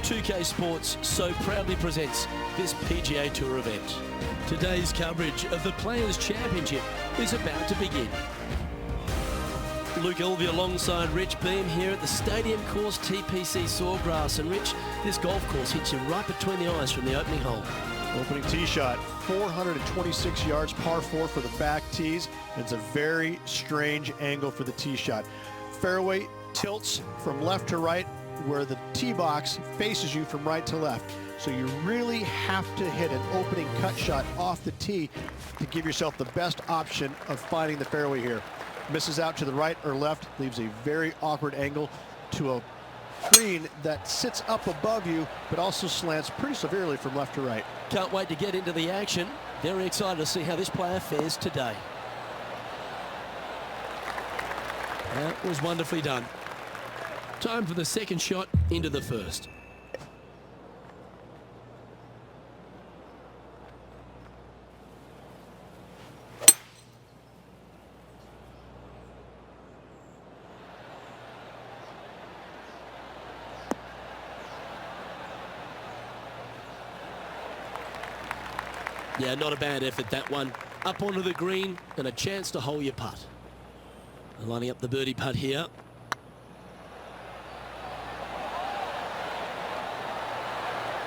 2K Sports so proudly presents this PGA Tour event. Today's coverage of the Players Championship is about to begin. Luke Elvey alongside Rich Beam here at the Stadium Course TPC Sawgrass. And Rich, this golf course hits you right between the eyes from the opening hole. Opening tee shot, 426 yards, par 4 for the back tees. It's a very strange angle for the tee shot. Fairway tilts from left to right, where the tee box faces you from right to left. So you really have to hit an opening cut shot off the tee to give yourself the best option of finding the fairway here. Misses out to the right or left, leaves a very awkward angle to a green that sits up above you, but also slants pretty severely from left to right. Can't wait to get into the action. Very excited to see how this player fares today. That was wonderfully done. Time for the second shot into the first. Yeah, not a bad effort, that one. Up onto the green and a chance to hole your putt. Lining up the birdie putt here.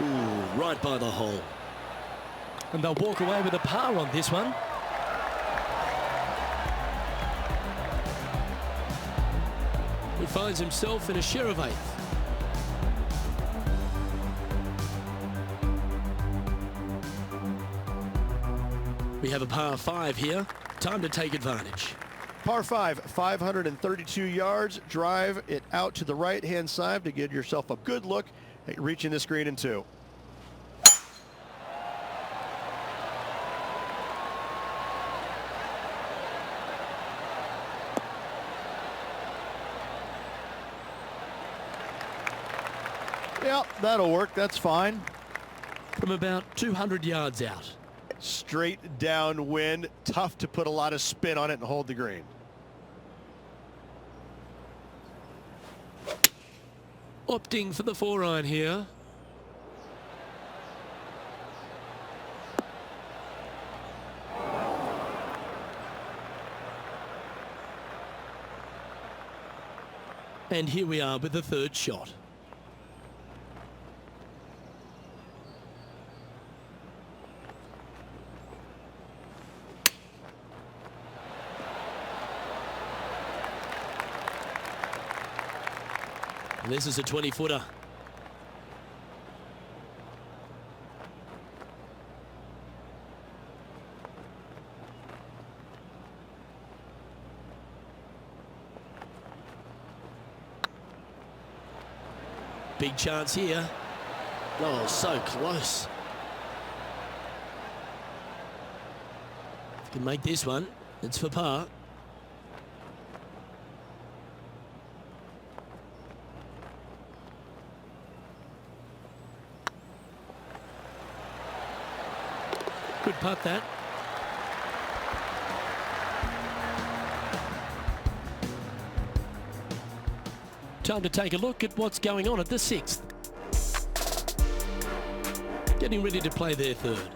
Ooh, right by the hole. And they'll walk away with a par on this one. He finds himself in a share of 8th. We have a par 5 here. Time to take advantage. Par 5, 532 yards. Drive it out to the right-hand side to give yourself a good look at reaching this green in 2. Yeah, that'll work. That's fine. From about 200 yards out. Straight downwind, tough to put a lot of spin on it and hold the green. Opting for the 4-iron here. And here we are with the third shot. This is a 20-footer. Big chance here. Oh, so close. If you can make this one, it's for par. Good putt, that. Time to take a look at what's going on at the 6th. Getting ready to play their third.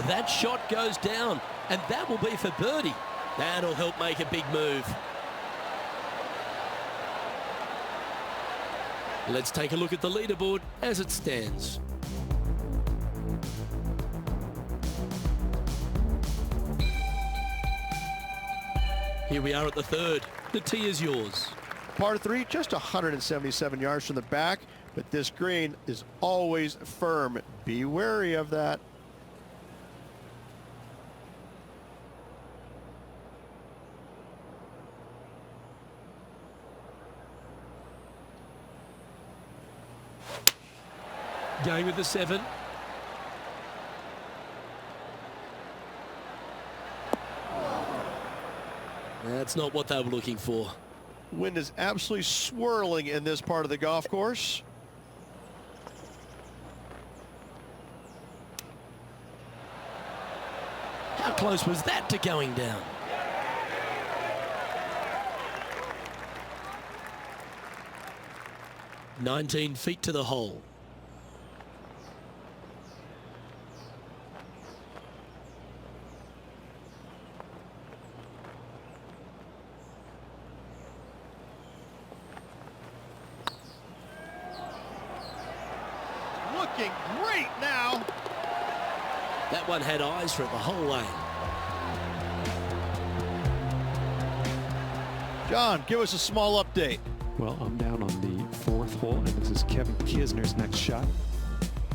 That shot goes down, and that will be for birdie. That'll help make a big move. Let's take a look at the leaderboard as it stands. Here we are at the third. The tee is yours. Par 3, just 177 yards from the back, but this green is always firm. Be wary of that. Going with the 7. That's not what they were looking for. Wind is absolutely swirling in this part of the golf course. How close was that to going down? 19 feet to the hole. Looking great now. That one had eyes for it the whole way. John, give us a small update. Well, I'm down on the 4th hole, and this is Kevin Kisner's next shot.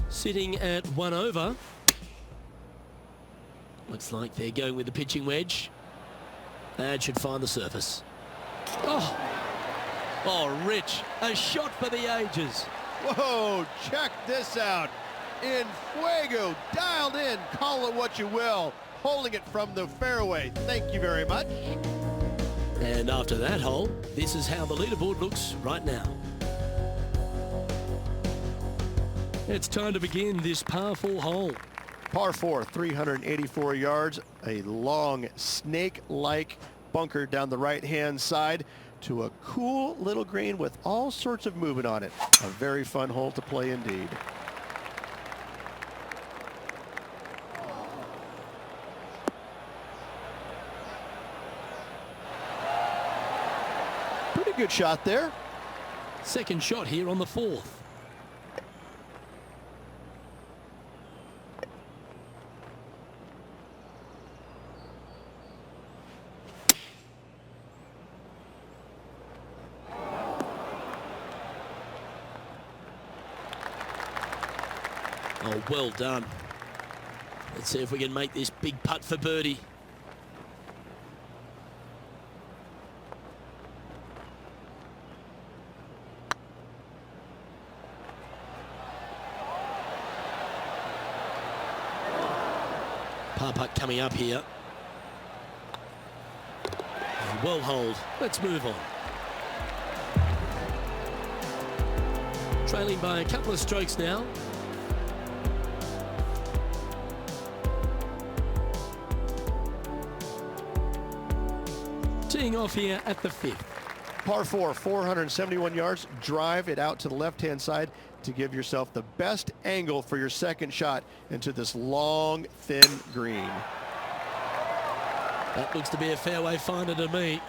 Sitting at 1 over. Looks like they're going with the pitching wedge. That should find the surface. Oh, Rich, a shot for the ages. Whoa, check this out. In fuego, dialed in, call it what you will. Holding it from the fairway. Thank you very much. And after that hole, this is how the leaderboard looks right now. It's time to begin this par 4 hole. Par 4, 384 yards, a long snake-like bunker down the right-hand side to a cool little green with all sorts of movement on it. A very fun hole to play indeed. Pretty good shot there. Second shot here on the 4th. Oh, well done. Let's see if we can make this big putt for birdie. Par putt coming up here. Well hold. Let's move on. Trailing by a couple of strokes now. Teeing off here at the 5th. Par 4, 471 yards. Drive it out to the left-hand side to give yourself the best angle for your second shot into this long, thin green. That looks to be a fairway finder to me.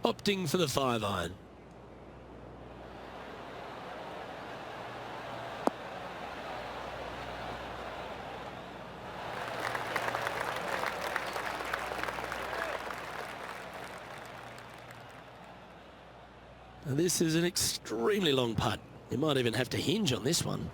Opting for the 5-iron. And this is an extremely long putt. You might even have to hinge on this one.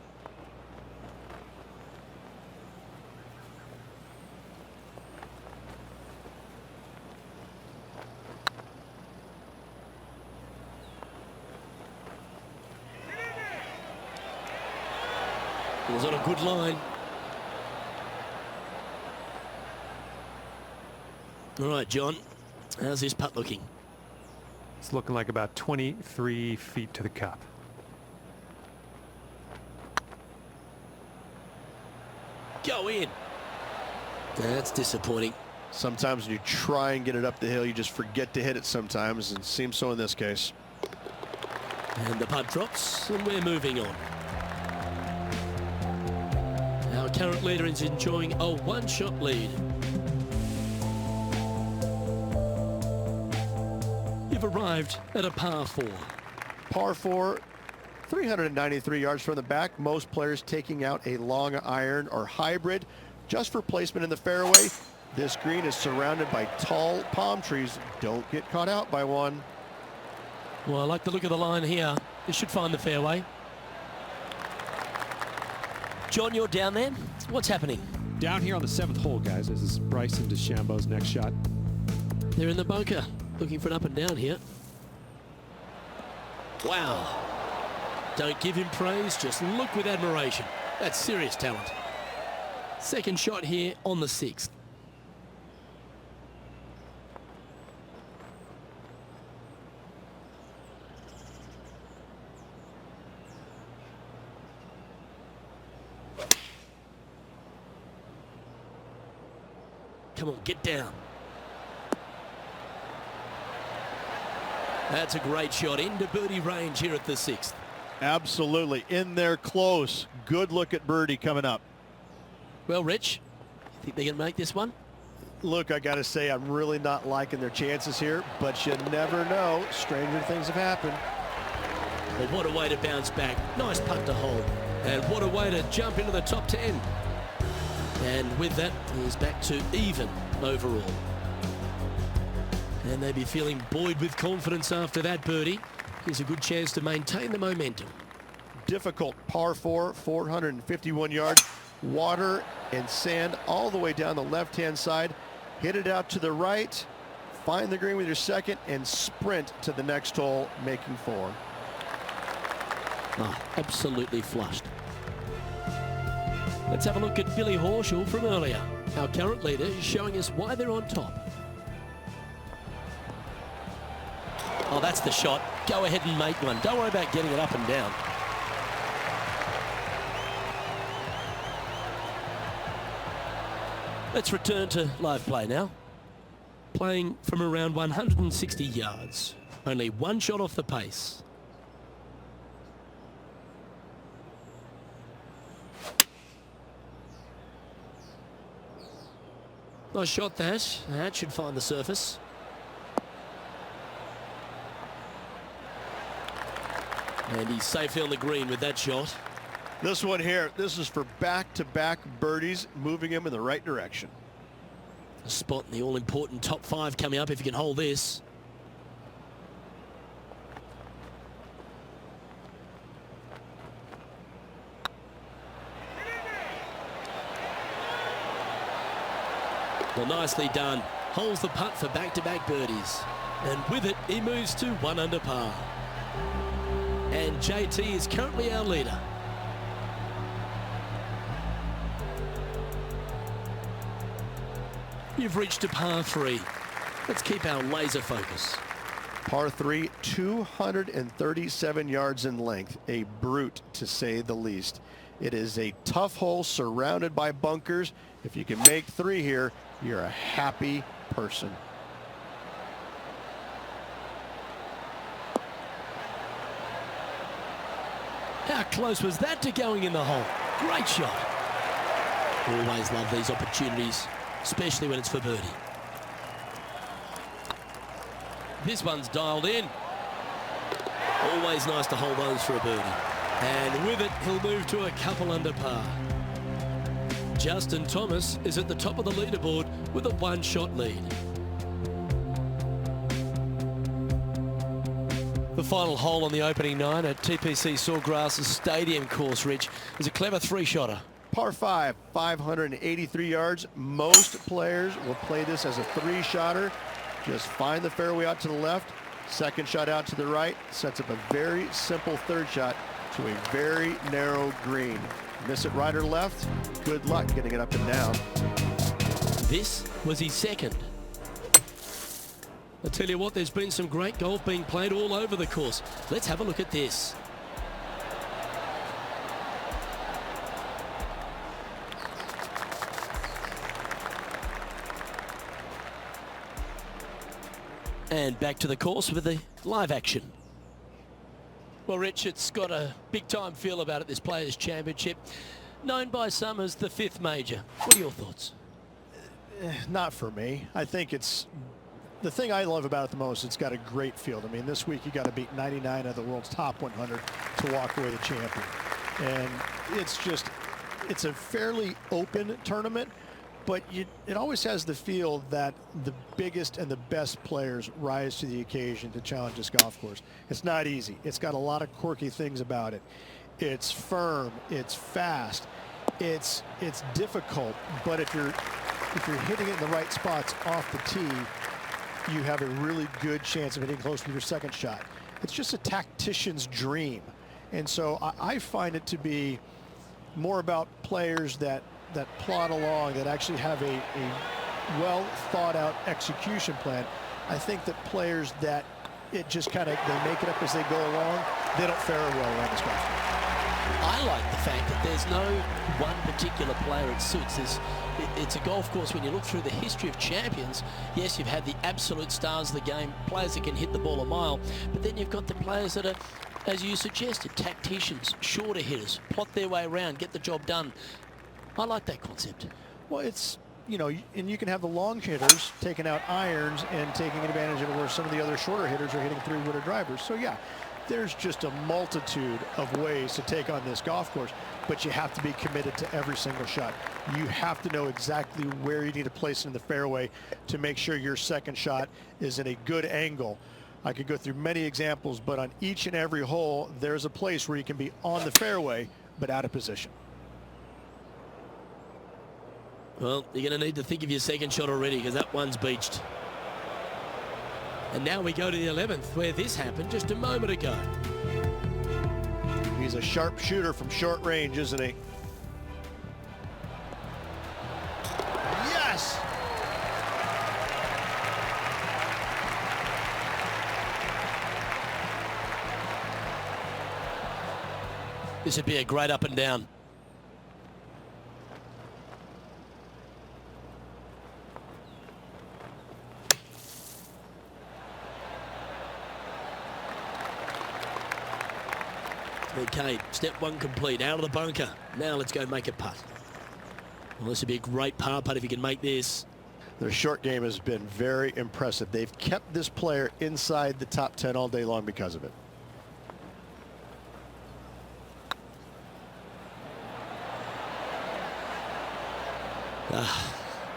It was on a good line. All right, John, how's this putt looking? It's looking like about 23 feet to the cup. Go in. That's disappointing. Sometimes when you try and get it up the hill, you just forget to hit it sometimes, and it seems so in this case. And the putt drops, and we're moving on. Our current leader is enjoying a one-shot lead. You've arrived at a par 4. Par 4, 393 yards from the back. Most players taking out a long iron or hybrid just for placement in the fairway. This green is surrounded by tall palm trees. Don't get caught out by one. Well, I like the look of the line here. This should find the fairway. John, you're down there. What's happening? Down here on the 7th hole, guys. This is Bryson DeChambeau's next shot. They're in the bunker, looking for an up and down here. Wow. Don't give him praise, just look with admiration. That's serious talent. Second shot here on the 6th. Come on, get down. That's a great shot into birdie range here at the 6th. Absolutely. In there close. Good look at birdie coming up. Well, Rich, you think they can make this one? Look, I got to say, I'm really not liking their chances here, but you never know. Stranger things have happened. Well, what a way to bounce back. Nice putt to hold. And what a way to jump into the top 10. And with that, he's back to even overall. And they'd be feeling buoyed with confidence after that birdie. Here's a good chance to maintain the momentum. Difficult par 4, 451 yards. Water and sand all the way down the left-hand side. Hit it out to the right. Find the green with your second and sprint to the next hole, making 4. Oh, absolutely flushed. Let's have a look at Billy Horschel from earlier. Our current leader is showing us why they're on top. Oh, that's the shot. Go ahead and make one. Don't worry about getting it up and down. Let's return to live play now. Playing from around 160 yards. Only one shot off the pace. Nice shot that. That should find the surface. And he's safely on the green with that shot. This one here, this is for back-to-back birdies, moving him in the right direction. A spot in the all-important top 5 coming up if you can hold this. Well, nicely done. Holds the putt for back-to-back birdies. And with it, he moves to 1 under par. And JT is currently our leader. You've reached a par 3. Let's keep our laser focus. Par 3, 237 yards in length. A brute, to say the least. It is a tough hole surrounded by bunkers. If you can make 3 here, you're a happy person. How close was that to going in the hole? Great shot. Always love these opportunities, especially when it's for birdie. This one's dialed in. Always nice to hold those for a birdie. And with it, he'll move to a couple under par. Justin Thomas is at the top of the leaderboard with a 1-shot lead. The final hole on the opening 9 at TPC Sawgrass Stadium course, Rich, is a clever 3-shotter. Par 5, 583 yards. Most players will play this as a 3-shotter. Just find the fairway out to the left, second shot out to the right, sets up a very simple 3rd shot to a very narrow green. Miss it right or left, good luck getting it up and down. This was his 2nd. I tell you what, there's been some great golf being played all over the course. Let's have a look at this. And back to the course with the live action. Well, Rich, it's got a big-time feel about it, this Players Championship. Known by some as the 5th major. What are your thoughts? Not for me. I think it's... The thing I love about it the most, it's got a great field. I mean, this week you got to beat 99 of the world's top 100 to walk away the champion. And it's a fairly open tournament, but it always has the feel that the biggest and the best players rise to the occasion to challenge this golf course. It's not easy. It's got a lot of quirky things about it. It's firm, it's fast, it's difficult, but if you're hitting it in the right spots off the tee, you have a really good chance of hitting close with your 2nd shot. It's just a tactician's dream. And so I find it to be more about players that plod along, that actually have a well thought out execution plan. I think that players that it just kind of, they make it up as they go along, they don't fare well around this golf course. I like the fact that there's no one particular player it suits. It's a golf course, when you look through the history of champions, yes, you've had the absolute stars of the game, players that can hit the ball a mile, but then you've got the players that are, as you suggested, tacticians, shorter hitters, plot their way around, get the job done. I like that concept. Well, it's, you know, and you can have the long hitters taking out irons and taking advantage of where some of the other shorter hitters are hitting three-wooder drivers. So yeah, there's just a multitude of ways to take on this golf course, but you have to be committed to every single shot. You have to know exactly where you need to place it in the fairway to make sure your second shot is in a good angle. I could go through many examples, but on each and every hole, there's a place where you can be on the fairway, but out of position. Well, you're going to need to think of your second shot already, because that one's beached. And now we go to the 11th, where this happened just a moment ago. He's a sharp shooter from short range, isn't he? Yes! This would be a great up and down. Okay, step one complete, out of the bunker. Now let's go make a putt. Well, this would be a great par putt if you can make this. Their short game has been very impressive. They've kept this player inside the top 10 all day long because of it.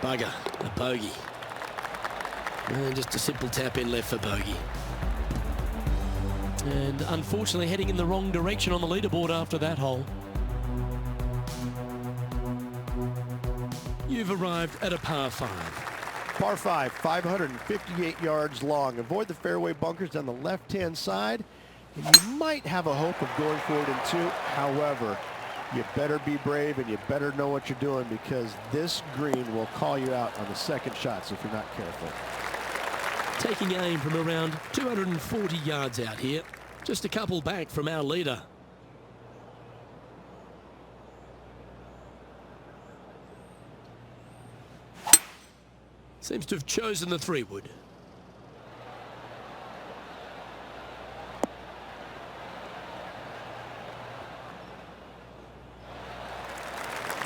Bugger, a bogey. And just a simple tap in left for bogey. And unfortunately heading in the wrong direction on the leaderboard after that hole. You've arrived at a par 5. Par 5, 558 yards long. Avoid the fairway bunkers down the left-hand side, and you might have a hope of going for it in 2. However, you better be brave and you better know what you're doing, because this green will call you out on the second shots if you're not careful. Taking aim from around 240 yards out here, just a couple back from our leader. Seems to have chosen the 3-wood.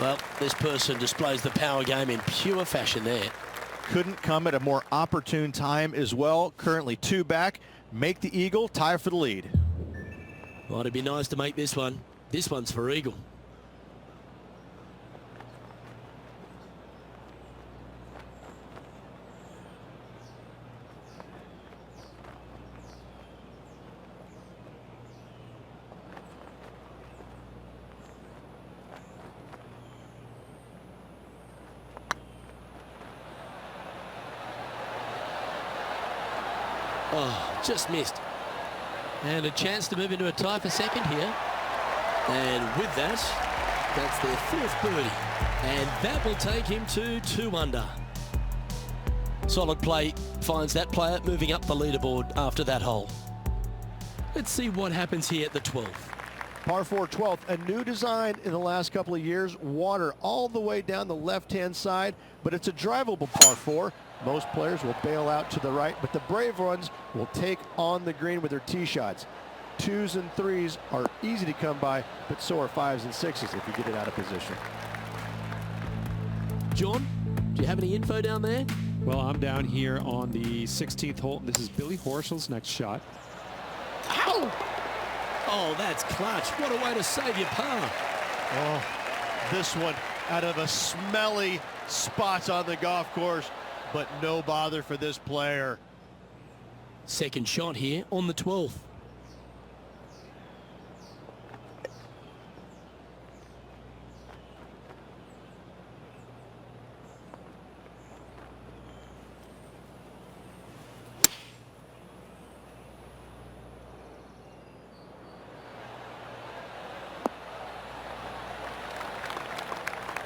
Well, this person displays the power game in pure fashion there. Couldn't come at a more opportune time as well. Currently 2 back. Make the eagle, tie for the lead. Well, it'd be nice to make this one. This one's for eagle. Oh, just missed. And a chance to move into a tie for second here. And with that, that's their 4th birdie. And that will take him to 2 under. Solid play finds that player moving up the leaderboard after that hole. Let's see what happens here at the 12th. Par 4 12th, a new design in the last couple of years. Water all the way down the left-hand side, but it's a drivable par 4. Most players will bail out to the right, but the brave ones will take on the green with their tee shots. 2s and 3s are easy to come by, but so are 5s and 6s if you get it out of position. John, do you have any info down there? Well, I'm down here on the 16th hole. This is Billy Horschel's next shot. Ow! Oh, that's clutch. What a way to save your par. Oh, this one out of a smelly spot on the golf course, but no bother for this player. Second shot here on the 12th.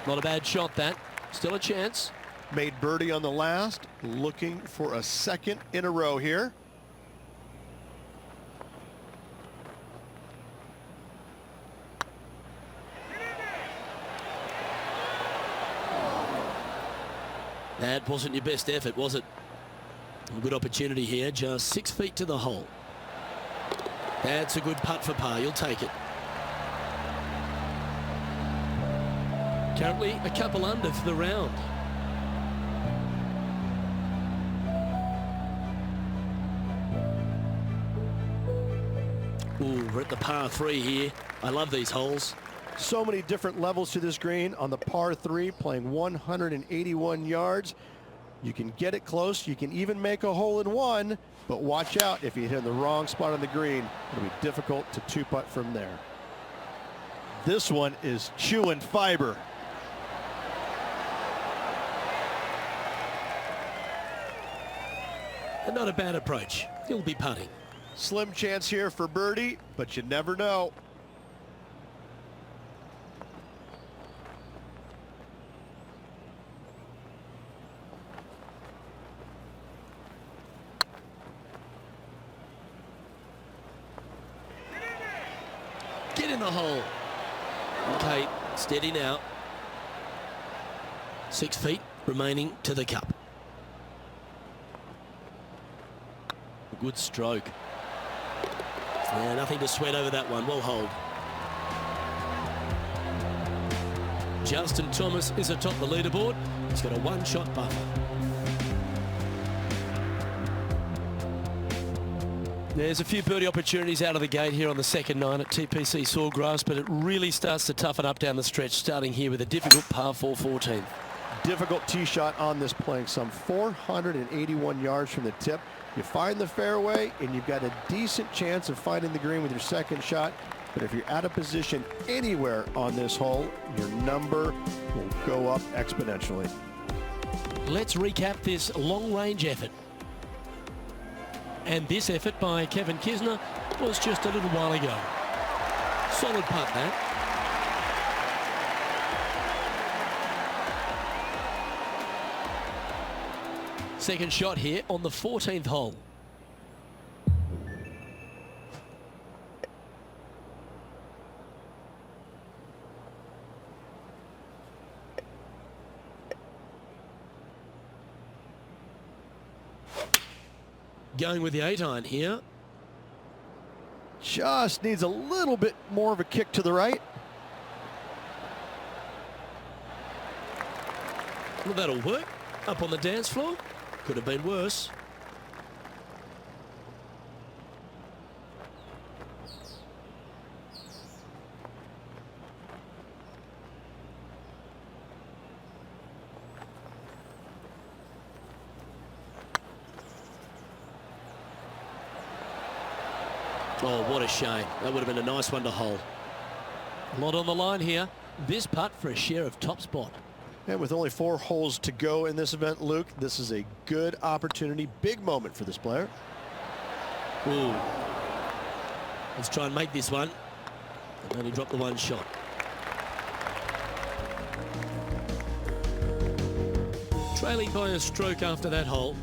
Not a bad shot, that. Still a chance. Made birdie on the last, looking for a second in a row here. That wasn't your best effort, was it? A good opportunity here, just 6 feet to the hole. That's a good putt for par, you'll take it. Currently a couple under for the round. Ooh, we're at the par 3 here. I love these holes. So many different levels to this green on the par 3, playing 181 yards. You can get it close. You can even make a hole in one, but watch out if you hit in the wrong spot on the green. It'll be difficult to two-putt from there. This one is chewing fiber. And not a bad approach. He'll be putting. Slim chance here for birdie, but you never know. Get in the hole. Okay, steady now. 6 feet remaining to the cup. Good stroke. Yeah, nothing to sweat over that one. Well hold. Justin Thomas is atop the leaderboard. He's got a one-shot buffer. There's a few birdie opportunities out of the gate here on the second nine at TPC Sawgrass, but it really starts to toughen up down the stretch, starting here with a difficult par 4 14th. Difficult tee shot on this, playing some 481 yards from the tip. You find the fairway, and you've got a decent chance of finding the green with your second shot. But if you're out of position anywhere on this hole, your number will go up exponentially. Let's recap this long-range effort. And this effort by Kevin Kisner was just a little while ago. Solid putt, that. Second shot here on the 14th hole. Going with the 8-iron here. Just needs a little bit more of a kick to the right. Well, that'll work. Up on the dance floor. Could have been worse. Oh, what a shame. That would have been a nice one to hole. A lot on the line here. This putt for a share of top spot. And with only 4 holes to go in this event, Luke, this is a good opportunity, big moment for this player. Ooh. Let's try and make this one. And only drop the one shot. Trailing by a stroke after that hole.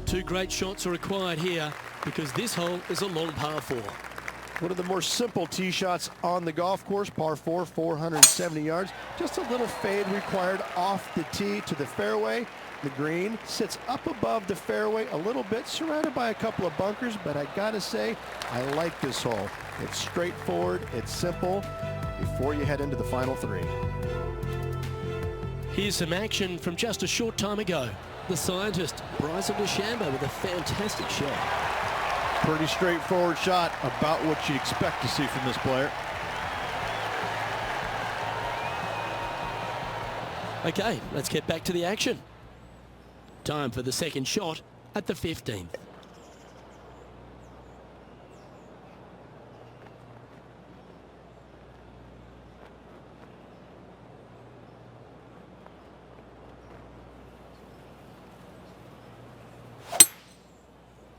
2 great shots are required here because this hole is a long par 4. One of the more simple tee shots on the golf course, par 4, 470 yards. Just a little fade required off the tee to the fairway. The green sits up above the fairway a little bit, surrounded by a couple of bunkers, but I gotta say, I like this hole. It's straightforward, it's simple, before you head into the final 3. Here's some action from just a short time ago. The scientist, Bryson DeChambeau, with a fantastic shot. Pretty straightforward shot, about what you'd expect to see from this player. Okay, let's get back to the action. Time for the second shot at the 15th.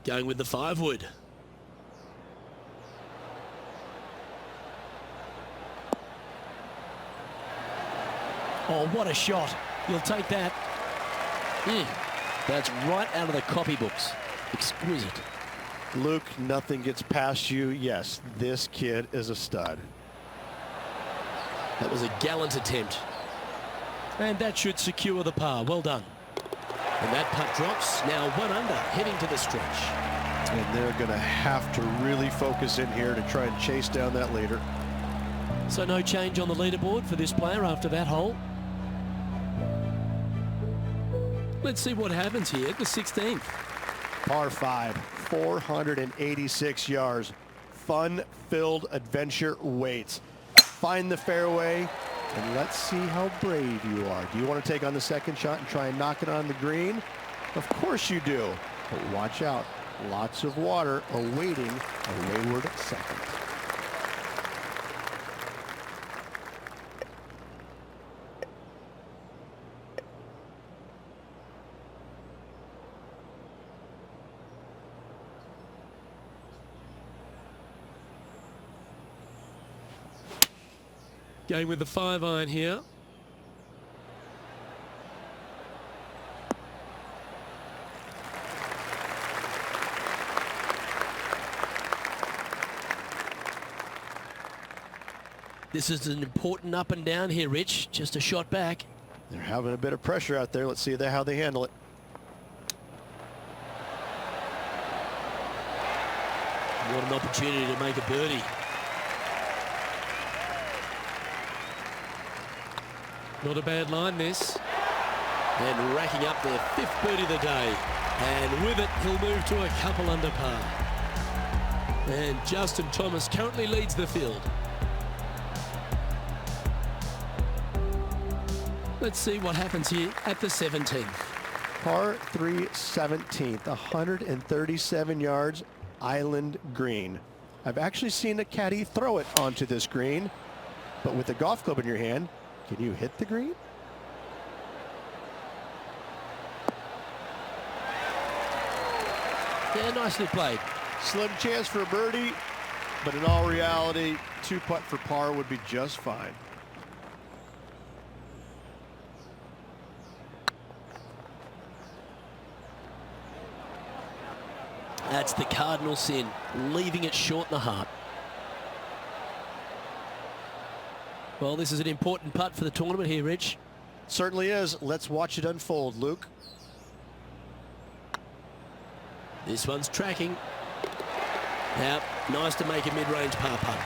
Going with the 5-wood. Oh, what a shot. You'll take that. That's right out of the copybooks. Exquisite. Luke, nothing gets past you. Yes, this kid is a stud. That was a gallant attempt. And that should secure the par. Well done. And that putt drops. Now 1 under, heading to the stretch. And they're going to have to really focus in here to try and chase down that leader. So no change on the leaderboard for this player after that hole. Let's see what happens here at the 16th. Par 5, 486 yards. Fun-filled adventure waits. Find the fairway, and let's see how brave you are. Do you want to take on the second shot and try and knock it on the green? Of course you do, but watch out. Lots of water awaiting a wayward second. Going with the 5-iron here. This is an important up and down here, Rich. Just a shot back. They're having a bit of pressure out there. Let's see how they handle it. What an opportunity to make a birdie. Not a bad line, this. And racking up their 5th birdie of the day. And with it, he'll move to a couple under par. And Justin Thomas currently leads the field. Let's see what happens here at the 17th. Par 3, 17th, 137 yards, island green. I've actually seen a caddy throw it onto this green, but with a golf club in your hand, can you hit the green? Yeah, nicely played. Slim chance for a birdie, but in all reality, 2-putt for par would be just fine. That's the cardinal sin, leaving it short in the heart. Well, this is an important putt for the tournament here, Rich. Certainly is. Let's watch it unfold, Luke. This one's tracking. Now, nice to make a mid-range par putt.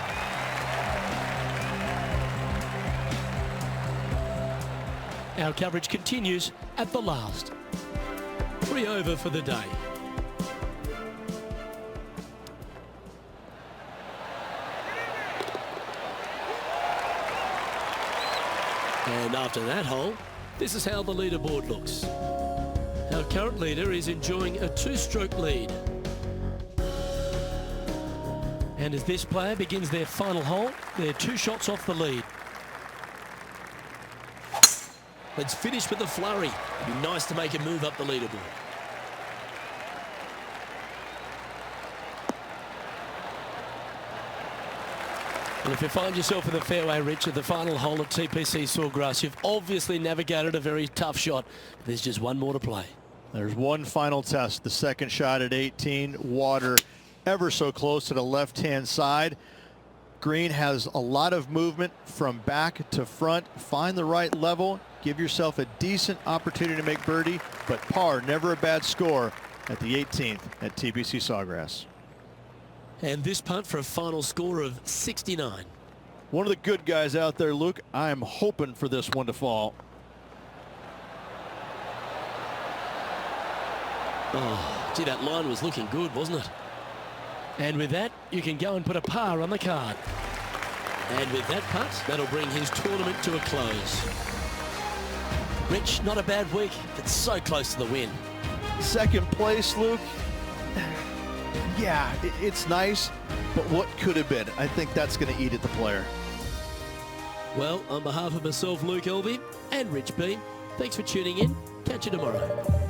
Our coverage continues at the last. 3 over for the day. And after that hole, this is how the leaderboard looks. Our current leader is enjoying a 2-stroke lead. And as this player begins their final hole, they're 2 shots off the lead. Let's finish with a flurry. It'd be nice to make a move up the leaderboard. And if you find yourself in the fairway, Rich, at the final hole at TPC Sawgrass, you've obviously navigated a very tough shot. There's just one more to play. There's one final test. The second shot at 18. Water ever so close to the left-hand side. Green has a lot of movement from back to front. Find the right level. Give yourself a decent opportunity to make birdie, but par, never a bad score at the 18th at TPC Sawgrass. And this putt for a final score of 69. One of the good guys out there, Luke. I'm hoping for this one to fall. Oh, gee, that line was looking good, wasn't it? And with that, you can go and put a par on the card. And with that putt, that'll bring his tournament to a close. Rich, not a bad week, but so close to the win. Second place, Luke. Yeah, it's nice, but what could have been? I think that's going to eat at the player. Well, on behalf of myself, Luke Elvey, and Rich B, thanks for tuning in. Catch you tomorrow.